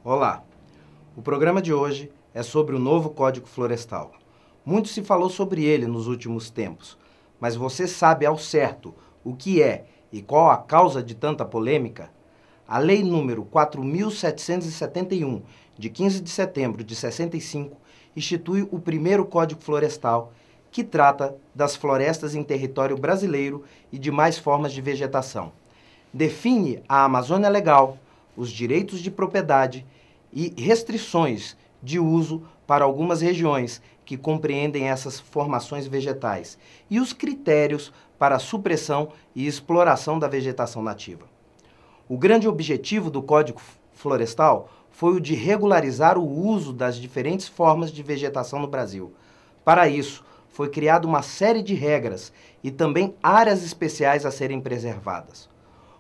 Olá, o programa de hoje é sobre o novo Código Florestal. Muito se falou sobre ele nos últimos tempos, mas você sabe ao certo o que é e qual a causa de tanta polêmica? A Lei número 4.771, de 15 de setembro de 65, institui o primeiro Código Florestal, que trata das florestas em território brasileiro e demais formas de vegetação. Define a Amazônia Legal, os direitos de propriedade e restrições de uso para algumas regiões que compreendem essas formações vegetais e os critérios para a supressão e exploração da vegetação nativa. O grande objetivo do Código Florestal foi o de regularizar o uso das diferentes formas de vegetação no Brasil. Para isso, foi criada uma série de regras e também áreas especiais a serem preservadas.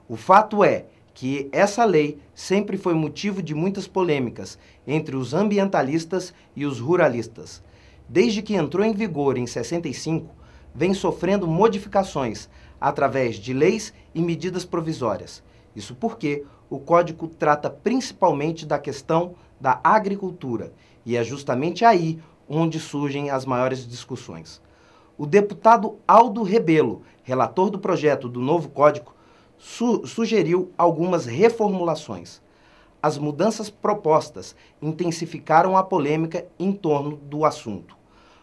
O fato é que essa lei sempre foi motivo de muitas polêmicas entre os ambientalistas e os ruralistas. Desde que entrou em vigor em 65, vem sofrendo modificações através de leis e medidas provisórias. Isso porque o Código trata principalmente da questão da agricultura, e é justamente aí onde surgem as maiores discussões. O deputado Aldo Rebelo, relator do projeto do novo Código, sugeriu algumas reformulações. As mudanças propostas intensificaram a polêmica em torno do assunto.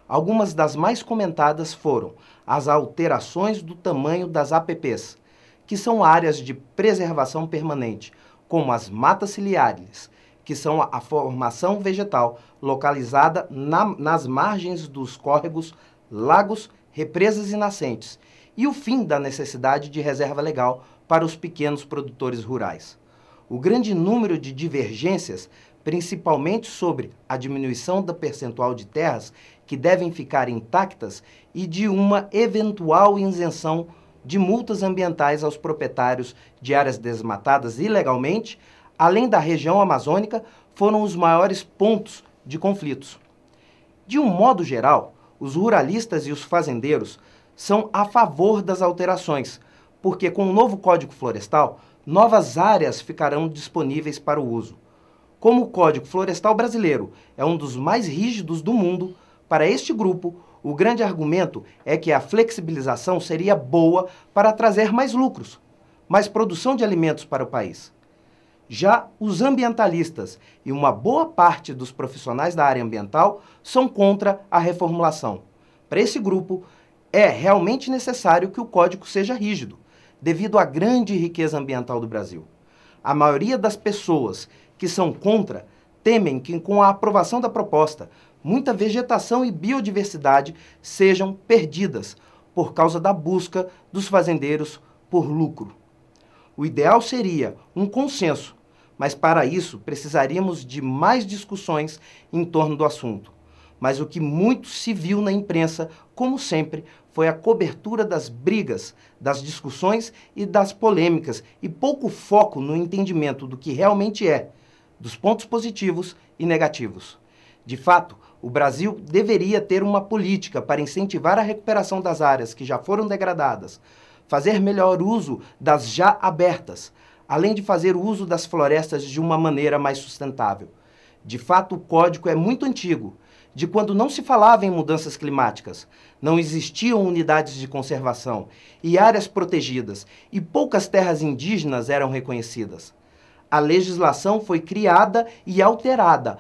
Algumas das mais comentadas foram as alterações do tamanho das APPs, que são áreas de preservação permanente, como as matas ciliares, que são a formação vegetal localizada nas margens dos córregos, lagos, represas e nascentes, e o fim da necessidade de reserva legal para os pequenos produtores rurais. O grande número de divergências, principalmente sobre a diminuição da percentual de terras que devem ficar intactas e de uma eventual isenção de multas ambientais aos proprietários de áreas desmatadas ilegalmente, além da região amazônica, foram os maiores pontos de conflitos. De um modo geral, os ruralistas e os fazendeiros são a favor das alterações, porque com o novo Código Florestal, novas áreas ficarão disponíveis para o uso. Como o Código Florestal brasileiro é um dos mais rígidos do mundo, para este grupo, o grande argumento é que a flexibilização seria boa para trazer mais lucros, mais produção de alimentos para o país. Já os ambientalistas e uma boa parte dos profissionais da área ambiental são contra a reformulação. Para esse grupo, é realmente necessário que o código seja rígido, devido à grande riqueza ambiental do Brasil. A maioria das pessoas que são contra temem que, com a aprovação da proposta, muita vegetação e biodiversidade sejam perdidas por causa da busca dos fazendeiros por lucro. O ideal seria um consenso, mas para isso precisaríamos de mais discussões em torno do assunto. Mas o que muito se viu na imprensa, como sempre, foi a cobertura das brigas, das discussões e das polêmicas e pouco foco no entendimento do que realmente é, dos pontos positivos e negativos. De fato, o Brasil deveria ter uma política para incentivar a recuperação das áreas que já foram degradadas, fazer melhor uso das já abertas, além de fazer uso das florestas de uma maneira mais sustentável. De fato, o código é muito antigo, de quando não se falava em mudanças climáticas, não existiam unidades de conservação e áreas protegidas, e poucas terras indígenas eram reconhecidas. A legislação foi criada e alterada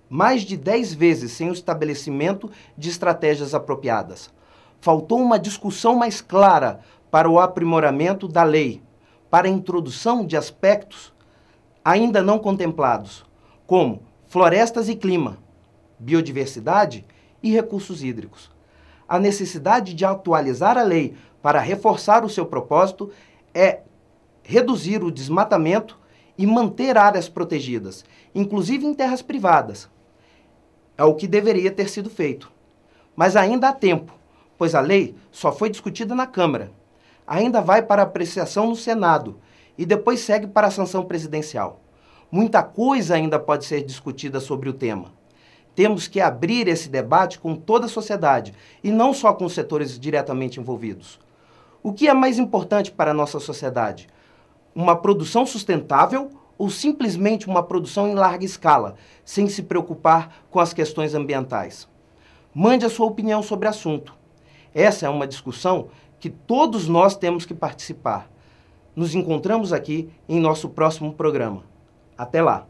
mais de 10 vezes sem o estabelecimento de estratégias apropriadas. Faltou uma discussão mais clara para o aprimoramento da lei, para a introdução de aspectos ainda não contemplados, como florestas e clima, biodiversidade e recursos hídricos. A necessidade de atualizar a lei para reforçar o seu propósito é reduzir o desmatamento e manter áreas protegidas, inclusive em terras privadas. É o que deveria ter sido feito. Mas ainda há tempo, pois a lei só foi discutida na Câmara. Ainda vai para apreciação no Senado e depois segue para a sanção presidencial. Muita coisa ainda pode ser discutida sobre o tema. Temos que abrir esse debate com toda a sociedade e não só com os setores diretamente envolvidos. O que é mais importante para a nossa sociedade? Uma produção sustentável ou simplesmente uma produção em larga escala, sem se preocupar com as questões ambientais? Mande a sua opinião sobre o assunto. Essa é uma discussão que todos nós temos que participar. Nos encontramos aqui em nosso próximo programa. Até lá!